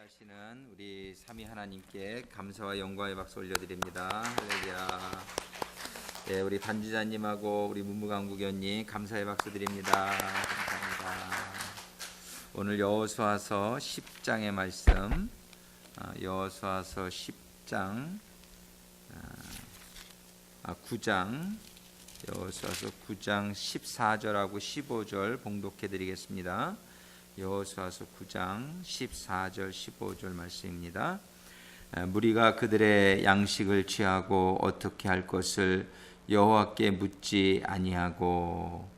하시는 우리 삼위 하나님께 감사와 영광의 박수 올려드립니다. 할렐루야. 네, 우리 단지자님하고 우리 문무강국연님 감사의 박수 드립니다. 감사합니다. 오늘 여호수아서 10장의 말씀, 여호수아서 10장 9장 여호수아서 9장 14절하고 15절 봉독해 드리겠습니다. 여호수아서 9장 14절 15절 말씀입니다. 무리가 그들의 양식을 취하고 어떻게 할 것을 여호와께 묻지 아니하고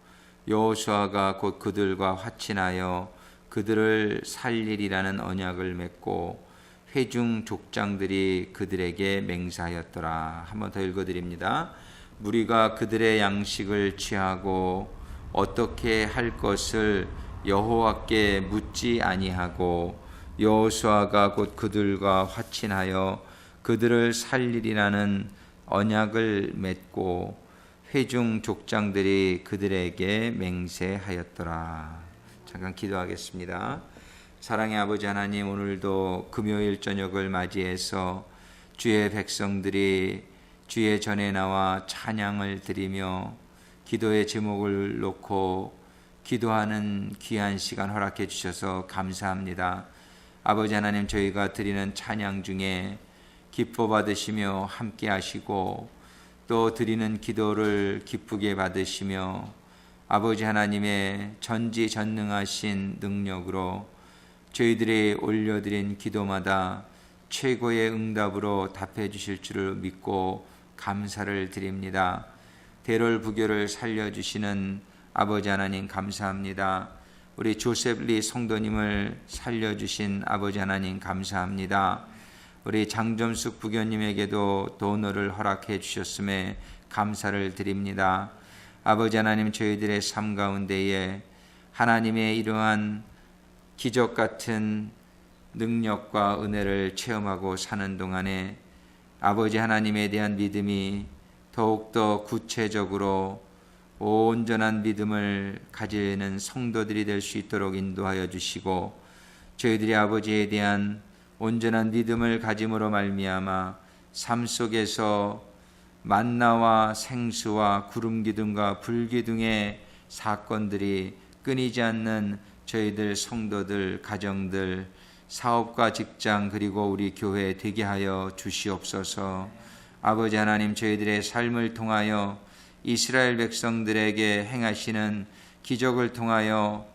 여호수아가 곧 그들과 화친하여 그들을 살리리라는 언약을 맺고 회중 족장들이 그들에게 맹세하였더라. 한번 더 읽어드립니다. 무리가 그들의 양식을 취하고 어떻게 할 것을 여호와께 묻지 아니하고 여호수아가 곧 그들과 화친하여 그들을 살리리라는 언약을 맺고 회중 족장들이 그들에게 맹세하였더라. 잠깐 기도하겠습니다. 사랑의 아버지 하나님, 오늘도 금요일 저녁을 맞이해서 주의 백성들이 주의 전에 나와 찬양을 드리며 기도의 제목을 놓고 기도하는 귀한 시간 허락해 주셔서 감사합니다. 아버지 하나님, 저희가 드리는 찬양 중에 기뻐 받으시며 함께 하시고 또 드리는 기도를 기쁘게 받으시며 아버지 하나님의 전지전능하신 능력으로 저희들이 올려드린 기도마다 최고의 응답으로 답해 주실 줄을 믿고 감사를 드립니다. 대롤부교를 살려주시는 아버지 하나님 감사합니다. 우리 조셉 리 성도님을 살려주신 아버지 하나님 감사합니다. 우리 장점숙 부교님에게도 도너를 허락해 주셨음에 감사를 드립니다. 아버지 하나님, 저희들의 삶 가운데에 하나님의 이러한 기적 같은 능력과 은혜를 체험하고 사는 동안에 아버지 하나님에 대한 믿음이 더욱더 구체적으로 온전한 믿음을 가지는 성도들이 될 수 있도록 인도하여 주시고 저희들이 아버지에 대한 온전한 믿음을 가짐으로 말미암아 삶 속에서 만나와 생수와 구름기둥과 불기둥의 사건들이 끊이지 않는 저희들 성도들, 가정들, 사업과 직장 그리고 우리 교회 되게 하여 주시옵소서. 아버지 하나님, 저희들의 삶을 통하여 이스라엘 백성들에게 행하시는 기적을 통하여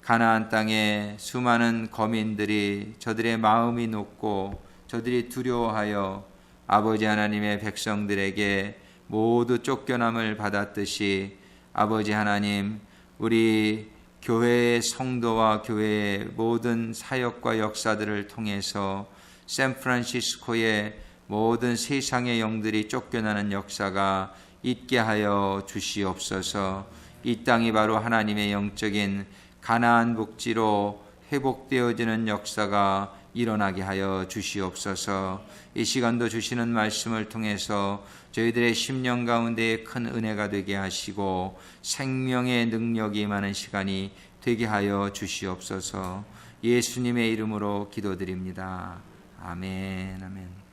가나안 땅에 수많은 거민들이 저들의 마음이 높고 저들이 두려워하여 아버지 하나님의 백성들에게 모두 쫓겨남을 받았듯이 아버지 하나님, 우리 교회의 성도와 교회의 모든 사역과 역사들을 통해서 샌프란시스코의 모든 세상의 영들이 쫓겨나는 역사가 있게 하여 주시옵소서. 이 땅이 바로 하나님의 영적인 가나안 복지로 회복되어지는 역사가 일어나게 하여 주시옵소서. 이 시간도 주시는 말씀을 통해서 저희들의 심령 가운데 큰 은혜가 되게 하시고 생명의 능력이 임하는 시간이 되게 하여 주시옵소서. 예수님의 이름으로 기도드립니다. 아멘, 아멘.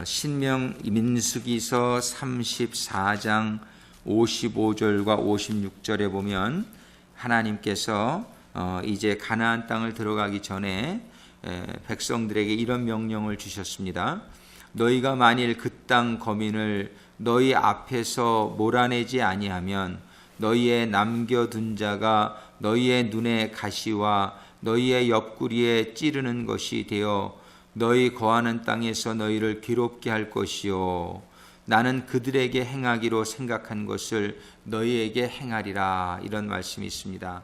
신명 민수기서 34장 55절과 56절에 보면 하나님께서 이제 가나안 땅을 들어가기 전에 백성들에게 이런 명령을 주셨습니다. 너희가 만일 그 땅 거민을 너희 앞에서 몰아내지 아니하면 너희의 남겨둔 자가 너희의 눈에 가시와 너희의 옆구리에 찌르는 것이 되어 너희 거하는 땅에서 너희를 괴롭게 할 것이요 나는 그들에게 행하기로 생각한 것을 너희에게 행하리라. 이런 말씀이 있습니다.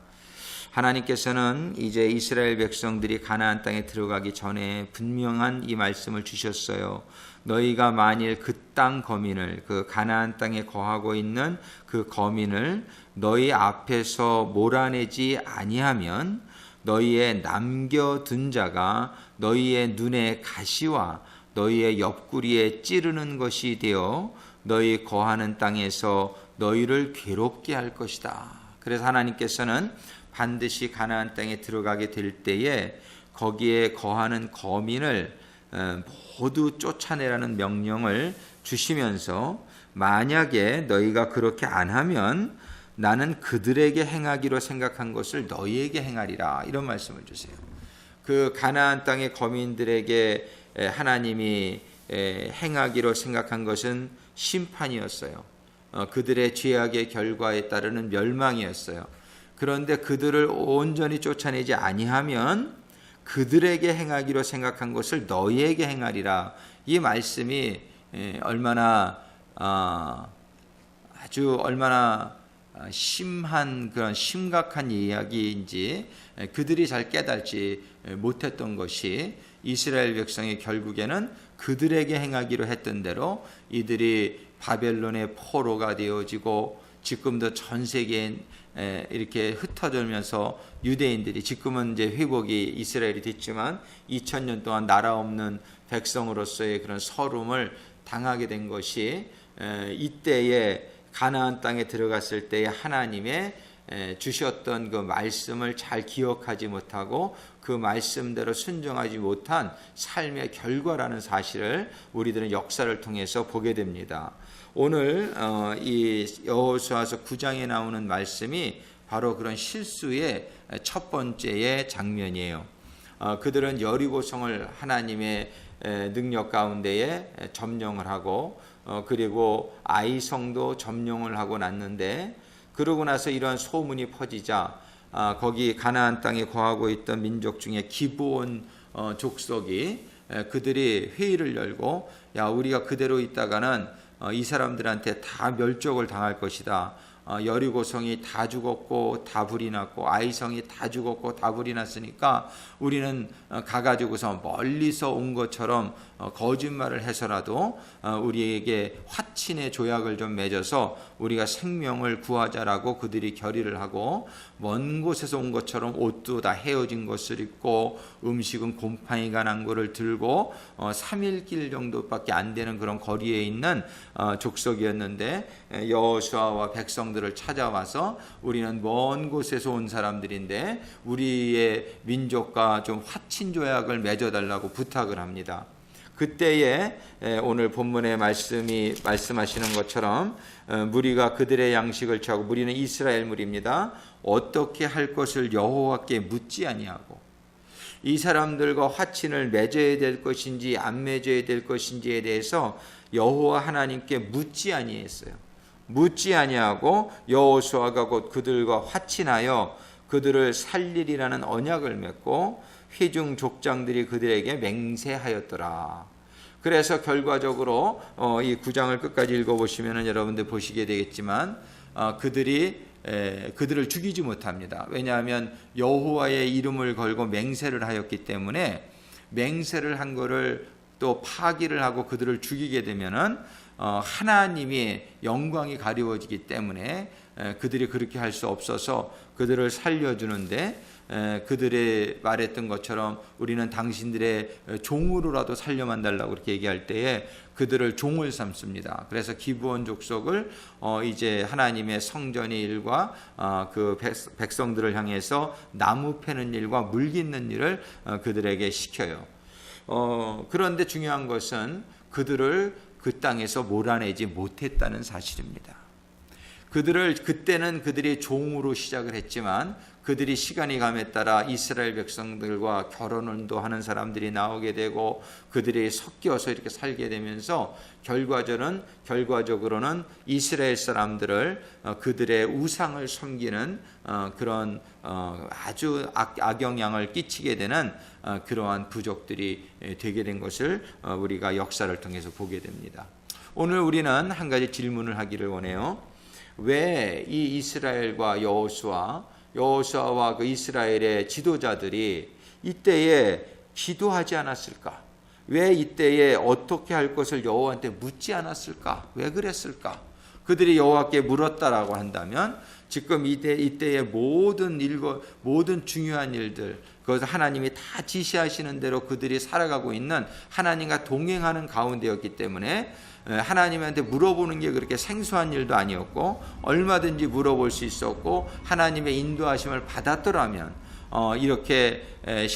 하나님께서는 이제 이스라엘 백성들이 가나안 땅에 들어가기 전에 분명한 이 말씀을 주셨어요. 너희가 만일 그 땅 거민을, 그 가나안 땅에 거하고 있는 그 거민을 너희 앞에서 몰아내지 아니하면 너희의 남겨둔 자가 너희의 눈에 가시와 너희의 옆구리에 찌르는 것이 되어 너희 거하는 땅에서 너희를 괴롭게 할 것이다. 그래서 하나님께서는 반드시 가나안 땅에 들어가게 될 때에 거기에 거하는 거민을 모두 쫓아내라는 명령을 주시면서 만약에 너희가 그렇게 안 하면 나는 그들에게 행하기로 생각한 것을 너희에게 행하리라, 이런 말씀을 주세요. 그 가나안 땅의 거민들에게 하나님이 행하기로 생각한 것은 심판이었어요. 그들의 죄악의 결과에 따르는 멸망이었어요. 그런데 그들을 온전히 쫓아내지 아니하면 그들에게 행하기로 생각한 것을 너희에게 행하리라. 이 말씀이 얼마나 심한 그런 심각한 이야기인지 그들이 잘 깨달지 못했던 것이 이스라엘 백성이 결국에는 그들에게 행하기로 했던 대로 이들이 바벨론의 포로가 되어지고 지금도 전 세계에 이렇게 흩어들면서 유대인들이 지금은 이제 회복이 이스라엘이 됐지만 2000년 동안 나라 없는 백성으로서의 그런 서름을 당하게 된 것이 이때에 가나안 땅에 들어갔을 때에 하나님의 주셨던 그 말씀을 잘 기억하지 못하고 그 말씀대로 순종하지 못한 삶의 결과라는 사실을 우리들은 역사를 통해서 보게 됩니다. 오늘 이 여호수아서 9장에 나오는 말씀이 바로 그런 실수의 첫 번째의 장면이에요. 그들은 여리고성을 하나님의 능력 가운데에 점령을 하고 그리고 아이성도 점령을 하고 났는데, 그러고 나서 이러한 소문이 퍼지자 거기 가나안 땅에 거하고 있던 민족 중에 기브온 족속이 그들이 회의를 열고, 야, 우리가 그대로 있다가는 이 사람들한테 다 멸족을 당할 것이다. 여리고성이 다 죽었고 다 불이 났고 아이성이 다 죽었고 다 불이 났으니까 우리는 가가지고서 멀리서 온 것처럼 거짓말을 해서라도 우리에게 화친의 조약을 좀 맺어서 우리가 생명을 구하자라고 그들이 결의를 하고, 먼 곳에서 온 것처럼 옷도 다 헤어진 것을 입고 음식은 곰팡이가 난 거를 들고 3일 길 정도밖에 안 되는 그런 거리에 있는 족속이었는데, 여호수아와 백성들을 찾아와서 우리는 먼 곳에서 온 사람들인데 우리의 민족과 좀 화친 조약을 맺어달라고 부탁을 합니다. 그때에 오늘 본문의 말씀하시는 것처럼 무리가 그들의 양식을 취하고, 무리는 이스라엘 무리입니다. 어떻게 할 것을 여호와께 묻지 아니하고, 이 사람들과 화친을 맺어야 될 것인지 안 맺어야 될 것인지에 대해서 여호와 하나님께 묻지 아니했어요. 묻지 아니하고 여호수아가 곧 그들과 화친하여 그들을 살리리라는 언약을 맺고 회중 족장들이 그들에게 맹세하였더라. 그래서 결과적으로 이 9장을 끝까지 읽어보시면 여러분들 보시게 되겠지만 그들을 죽이지 못합니다. 왜냐하면 여호와의 이름을 걸고 맹세를 하였기 때문에, 맹세를 한 거를 또 파기를 하고 그들을 죽이게 되면은 하나님의 영광이 가리워지기 때문에 그들이 그렇게 할 수 없어서 그들을 살려주는데, 그들의 말했던 것처럼 우리는 당신들의 종으로라도 살려만 달라고 그렇게 얘기할 때에 그들을 종을 삼습니다. 그래서 기브온 족속을 이제 하나님의 성전의 일과 그 백성들을 향해서 나무 패는 일과 물 깃는 일을 그들에게 시켜요. 그런데 중요한 것은 그들을 그 땅에서 몰아내지 못했다는 사실입니다. 그때는 그들이 종으로 시작을 했지만 그들이 시간이 감에 따라 이스라엘 백성들과 결혼도 하는 사람들이 나오게 되고 그들이 섞여서 이렇게 살게 되면서 결과적으로는 이스라엘 사람들을 그들의 우상을 섬기는 그런 아주 악영향을 끼치게 되는 그러한 부족들이 되게 된 것을 우리가 역사를 통해서 보게 됩니다. 오늘 우리는 한 가지 질문을 하기를 원해요. 왜 이 이스라엘과 여호수아와 그 이스라엘의 지도자들이 이때에 기도하지 않았을까? 왜 이때에 어떻게 할 것을 여호와한테 묻지 않았을까? 왜 그랬을까? 그들이 여호와께 물었다라고 한다면 지금 이때의 모든 중요한 일들, 그것을 하나님이 다 지시하시는 대로 그들이 살아가고 있는 하나님과 동행하는 가운데였기 때문에 하나님한테 물어보는 게 그렇게 생소한 일도 아니었고 얼마든지 물어볼 수 있었고 하나님의 인도하심을 받았더라면 이렇게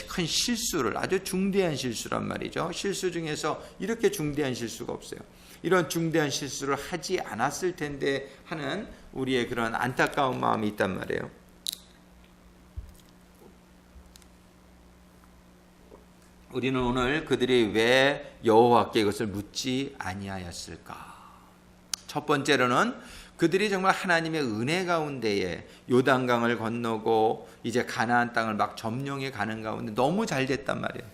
큰 실수를, 아주 중대한 실수란 말이죠. 실수 중에서 이렇게 중대한 실수가 없어요. 이런 중대한 실수를 하지 않았을 텐데 하는 우리의 그런 안타까운 마음이 있단 말이에요. 우리는 오늘 그들이 왜 여호와께 이것을 묻지 아니하였을까? 첫 번째로는 그들이 정말 하나님의 은혜 가운데에 요단강을 건너고 이제 가나안 땅을 막 점령해 가는 가운데 너무 잘 됐단 말이에요.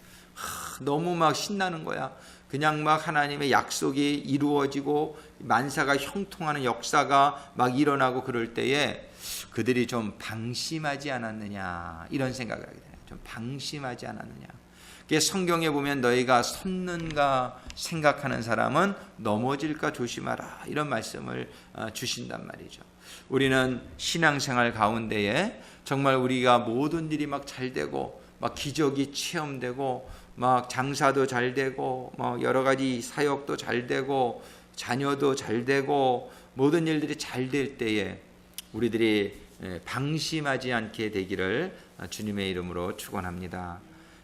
너무 막 신나는 거야. 그냥 막 하나님의 약속이 이루어지고 만사가 형통하는 역사가 막 일어나고 그럴 때에 그들이 좀 방심하지 않았느냐, 이런 생각을 하게 돼요. 좀 방심하지 않았느냐. 성경에 보면 너희가 섰는가 생각하는 사람은 넘어질까 조심하라, 이런 말씀을 주신단 말이죠. 우리는 신앙생활 가운데에 정말 우리가 모든 일이 막 잘 되고 막 기적이 체험되고 막 장사도 잘 되고 막 여러 가지 사역도 잘 되고 자녀도 잘 되고 모든 일들이 잘 될 때에 우리들이 방심하지 않게 되기를 주님의 이름으로 축원합니다.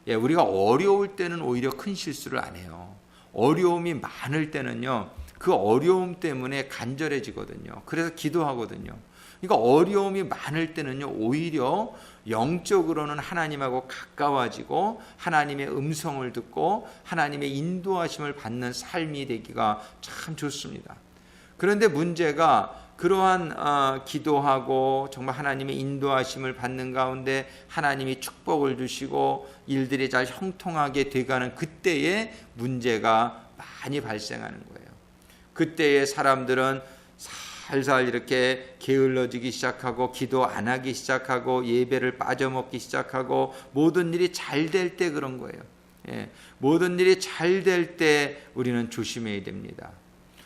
우리가 어려울 때는 오히려 큰 실수를 안 해요. 어려움이 많을 때는요, 그 어려움 때문에 간절해지거든요. 그래서 기도하거든요. 그러니까 어려움이 많을 때는요, 오히려 영적으로는 하나님하고 가까워지고 하나님의 음성을 듣고 하나님의 인도하심을 받는 삶이 되기가 참 좋습니다. 그런데 문제가 그러한 기도하고 정말 하나님의 인도하심을 받는 가운데 하나님이 축복을 주시고 일들이 잘 형통하게 돼가는 그때에 문제가 많이 발생하는 거예요. 그때의 사람들은 살살 이렇게 게을러지기 시작하고 기도 안 하기 시작하고 예배를 빠져먹기 시작하고 모든 일이 잘 될 때 그런 거예요. 모든 일이 잘 될 때 우리는 조심해야 됩니다.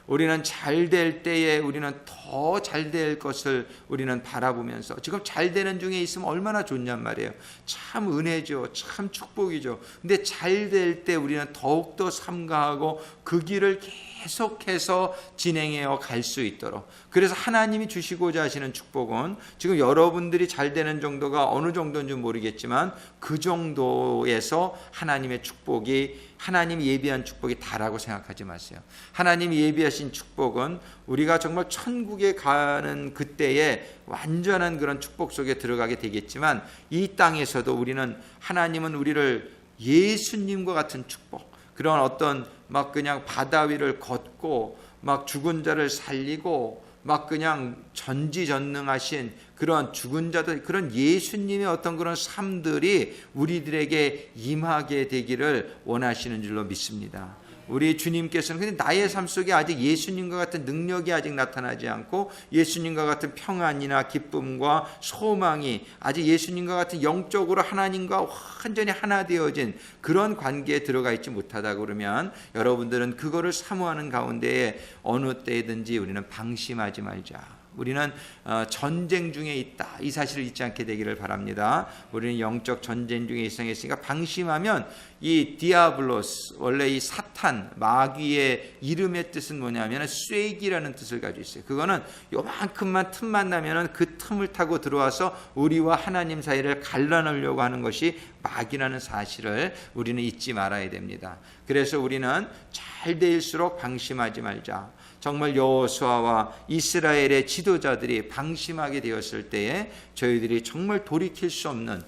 우리는 잘 될 때에 우리는 더 잘 될 것을 우리는 바라보면서 지금 잘 되는 중에 있으면 얼마나 좋냔 말이에요. 참 은혜죠. 참 축복이죠. 근데 잘 될 때 우리는 더욱더 삼가하고 그 길을 계속해서 진행해어 갈 수 있도록, 그래서 하나님이 주시고자 하시는 축복은 지금 여러분들이 잘 되는 정도가 어느 정도인지 모르겠지만 그 정도에서 하나님의 축복이, 하나님이 예비한 축복이 다라고 생각하지 마세요. 하나님이 예비하신 축복은 우리가 정말 천국에 가는 그때에 완전한 그런 축복 속에 들어가게 되겠지만 이 땅에서도 우리는, 하나님은 우리를 예수님과 같은 축복, 그런 어떤 막 그냥 바다 위를 걷고 막 죽은 자를 살리고 막 그냥 전지전능하신 그런 죽은 자들, 그런 예수님의 어떤 그런 삶들이 우리들에게 임하게 되기를 원하시는 줄로 믿습니다. 우리 주님께서는 근데 나의 삶 속에 아직 예수님과 같은 능력이 아직 나타나지 않고 예수님과 같은 평안이나 기쁨과 소망이 아직 예수님과 같은 영적으로 하나님과 완전히 하나 되어진 그런 관계에 들어가 있지 못하다 그러면 여러분들은 그거를 사모하는 가운데에 어느 때든지 우리는 방심하지 말자. 우리는 전쟁 중에 있다, 이 사실을 잊지 않게 되기를 바랍니다. 우리는 영적 전쟁 중에 있으니까 방심하면 이 디아블로스, 원래 이 사탄, 마귀의 이름의 뜻은 뭐냐면 쐐기라는 뜻을 가지고 있어요. 그거는 요만큼만 틈만 나면은 그 틈을 타고 들어와서 우리와 하나님 사이를 갈라놓으려고 하는 것이 마귀라는 사실을 우리는 잊지 말아야 됩니다. 그래서 우리는 잘 될수록 방심하지 말자. 정말 여호수아와 이스라엘의 지도자들이 방심하게 되었을 때에 저희들이 정말 돌이킬 수 없는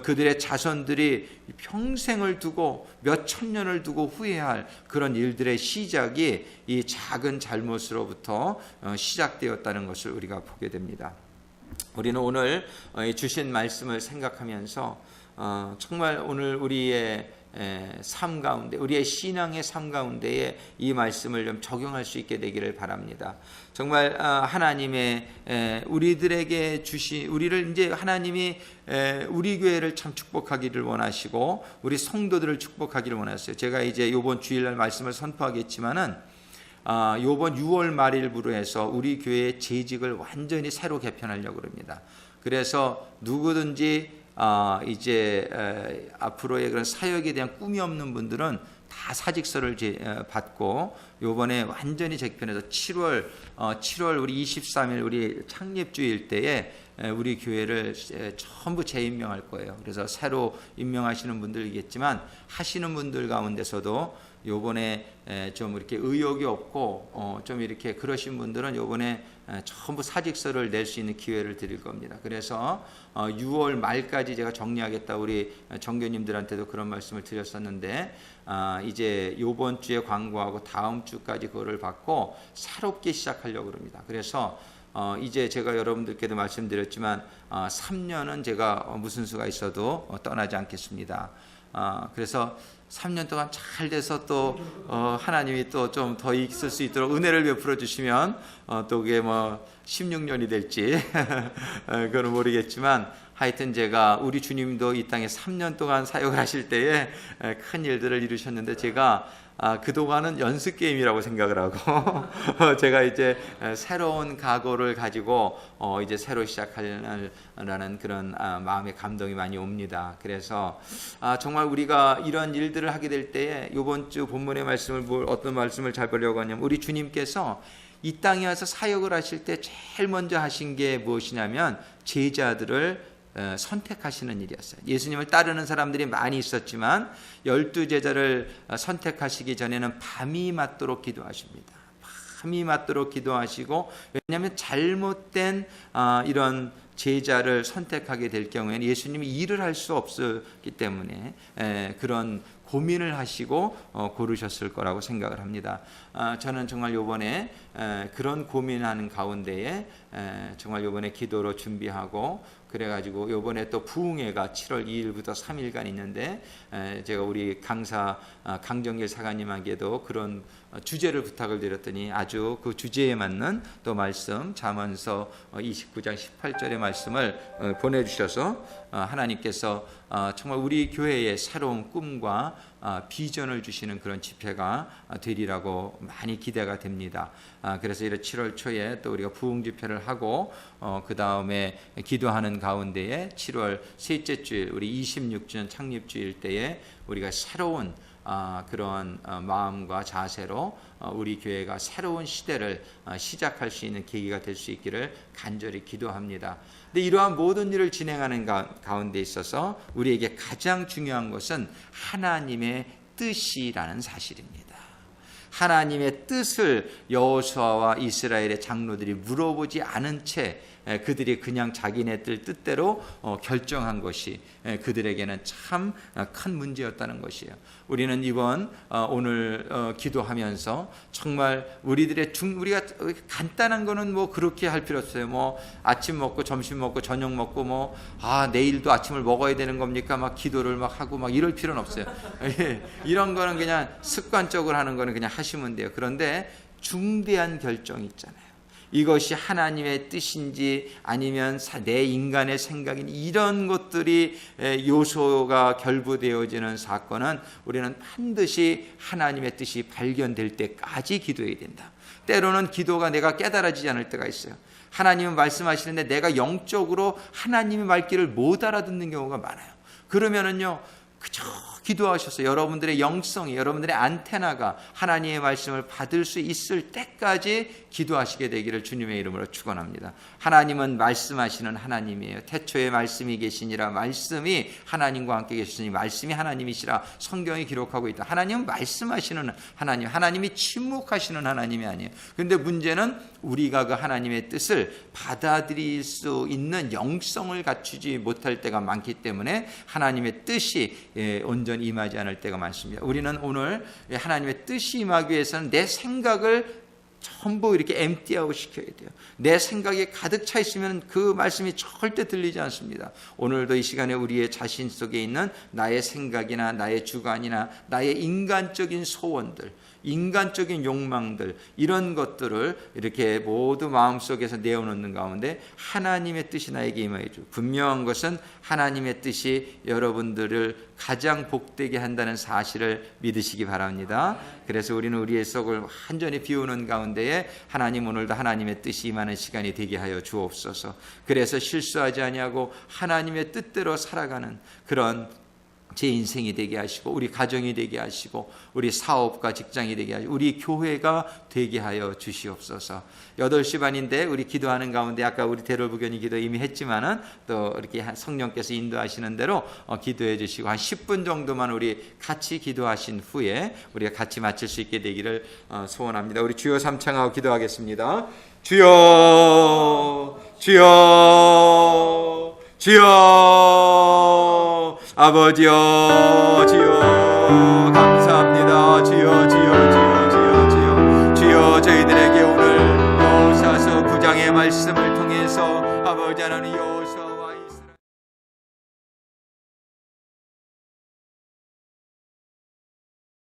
그들의 자손들이 평생을 두고 몇 천 년을 두고 후회할 그런 일들의 시작이 이 작은 잘못으로부터 시작되었다는 것을 우리가 보게 됩니다. 우리는 오늘 주신 말씀을 생각하면서 정말 오늘 우리의 삶 가운데, 우리의 신앙의 삶 가운데에 이 말씀을 좀 적용할 수 있게 되기를 바랍니다. 정말 하나님의 우리들에게 주신, 우리를 이제 하나님이 우리 교회를 참 축복하기를 원하시고 우리 성도들을 축복하기를 원하셨어요. 제가 이제 이번 주일날 말씀을 선포하겠지만은 요번 6월 말일부로 해서 우리 교회의 재직을 완전히 새로 개편하려고 합니다. 그래서 누구든지 이제 앞으로의 그런 사역에 대한 꿈이 없는 분들은 다 사직서를 받고 요번에 완전히 재편해서 7월 우리 23일 우리 창립주일 때에 우리 교회를 전부 재임명할 거예요. 그래서 새로 임명하시는 분들이겠지만 하시는 분들 가운데서도 요번에 좀 이렇게 의욕이 없고 좀 이렇게 그러신 분들은 요번에 전부 사직서를 낼 수 있는 기회를 드릴 겁니다. 그래서 6월 말까지 제가 정리하겠다 우리 정교님들한테도 그런 말씀을 드렸었는데 이제 요번 주에 광고하고 다음 주까지 그거를 받고 새롭게 시작하려고 합니다. 그래서 이제 제가 여러분들께도 말씀드렸지만 3년은 제가 무슨 수가 있어도 떠나지 않겠습니다. 그래서 3년 동안 잘 돼서 또 하나님이 또 좀 더 있을 수 있도록 은혜를 베풀어 주시면 또 그게 뭐 16년이 될지 그건 모르겠지만 하여튼 제가 우리 주님도 이 땅에 3년 동안 사역을 하실 때에 큰 일들을 이루셨는데 제가 그동안은 연습 게임이라고 생각을 하고 제가 이제 새로운 각오를 가지고 이제 새로 시작하려는 그런 마음의 감동이 많이 옵니다. 그래서 정말 우리가 이런 일들을 하게 될 때에 이번 주 본문의 말씀을 어떤 말씀을 잡으려고 하냐면 우리 주님께서 이 땅에 와서 사역을 하실 때 제일 먼저 하신 게 무엇이냐면 제자들을 선택하시는 일이었어요. 예수님을 따르는 사람들이 많이 있었지만 12제자를 선택하시기 전에는 밤이 맞도록 기도하십니다. 밤이 맞도록 기도하시고 왜냐하면 잘못된 이런 제자를 선택하게 될 경우에는 예수님이 일을 할 수 없었기 때문에 그런 고민을 하시고 고르셨을 거라고 생각을 합니다. 저는 정말 요번에 그런 고민하는 가운데에 정말 요번에 기도로 준비하고 그래가지고 요번에 또 부흥회가 7월 2일부터 3일간 있는데 제가 우리 강사 강정길 사관님에게도 그런 주제를 부탁을 드렸더니 아주 그 주제에 맞는 또 말씀 잠언서 29장 18절의 말씀을 보내주셔서 하나님께서 정말 우리 교회에 새로운 꿈과 비전을 주시는 그런 집회가 되리라고 많이 기대가 됩니다. 그래서 이런 7월 초에 또 우리가 부흥 집회를 하고 그 다음에 기도하는 가운데에 7월 셋째 주일 우리 26주년 창립주일 때에 우리가 새로운 그런 마음과 자세로 우리 교회가 새로운 시대를 시작할 수 있는 계기가 될 수 있기를 간절히 기도합니다. 근데 이러한 모든 일을 진행하는 가운데 있어서 우리에게 가장 중요한 것은 하나님의 뜻이라는 사실입니다. 하나님의 뜻을 여호수아와 이스라엘의 장로들이 물어보지 않은 채 그들이 그냥 자기네들 뜻대로 결정한 것이 그들에게는 참 큰 문제였다는 것이에요. 우리는 이번 오늘 기도하면서 정말 우리가 간단한 거는 뭐 그렇게 할 필요 없어요. 뭐 아침 먹고 점심 먹고 저녁 먹고 뭐 내일도 아침을 먹어야 되는 겁니까? 막 기도를 막 하고 막 이럴 필요는 없어요. 이런 거는 그냥 습관적으로 하는 거는 그냥 하시면 돼요. 그런데 중대한 결정이 있잖아요. 이것이 하나님의 뜻인지 아니면 내 인간의 생각인 이런 것들이 요소가 결부되어지는 사건은 우리는 반드시 하나님의 뜻이 발견될 때까지 기도해야 된다. 때로는 기도가 내가 깨달아지지 않을 때가 있어요. 하나님은 말씀하시는데 내가 영적으로 하나님의 말귀를 못 알아듣는 경우가 많아요. 그러면은요 그저 기도하셔서 여러분들의 영성이 여러분들의 안테나가 하나님의 말씀을 받을 수 있을 때까지 기도하시게 되기를 주님의 이름으로 축원합니다. 하나님은 말씀하시는 하나님이에요. 태초에 말씀이 계시니라. 말씀이 하나님과 함께 계시니 말씀이 하나님이시라 성경이 기록하고 있다. 하나님은 말씀하시는 하나님, 하나님이 침묵하시는 하나님이 아니에요. 그런데 문제는 우리가 그 하나님의 뜻을 받아들일 수 있는 영성을 갖추지 못할 때가 많기 때문에 하나님의 뜻이 온전히 임하지 않을 때가 많습니다. 우리는 오늘 하나님의 뜻이 임하기 위해서는 내 생각을 전부 이렇게 엠티아웃 시켜야 돼요. 내 생각에 가득 차 있으면 그 말씀이 절대 들리지 않습니다. 오늘도 이 시간에 우리의 자신 속에 있는 나의 생각이나 나의 주관이나 나의 인간적인 소원들 인간적인 욕망들, 이런 것들을 이렇게 모두 마음속에서 내어놓는 가운데 하나님의 뜻이 나에게 임하여 주. 분명한 것은 하나님의 뜻이 여러분들을 가장 복되게 한다는 사실을 믿으시기 바랍니다. 그래서 우리는 우리의 속을 완전히 비우는 가운데에 하나님, 오늘도 하나님의 뜻이 임하는 시간이 되게 하여 주옵소서. 그래서 실수하지 아니하고 하나님의 뜻대로 살아가는 그런 제 인생이 되게 하시고, 우리 가정이 되게 하시고, 우리 사업과 직장이 되게 하시고, 우리 교회가 되게 하여 주시옵소서. 8시 반인데 우리 기도하는 가운데 아까 우리 대로부견이 기도 이미 했지만은 또 이렇게 성령께서 인도하시는 대로 기도해 주시고, 한 10분 정도만 우리 같이 기도하신 후에 우리가 같이 마칠 수 있게 되기를 소원합니다. 우리 주여 삼창하고 기도하겠습니다. 주여, 주여, 주여, 아버지여, 주여, 감사합니다. 주여, 주여, 주여, 주여, 주여, 주여, 저희들에게 오늘 호사서 9장의 말씀을 통해서 아버지 하나님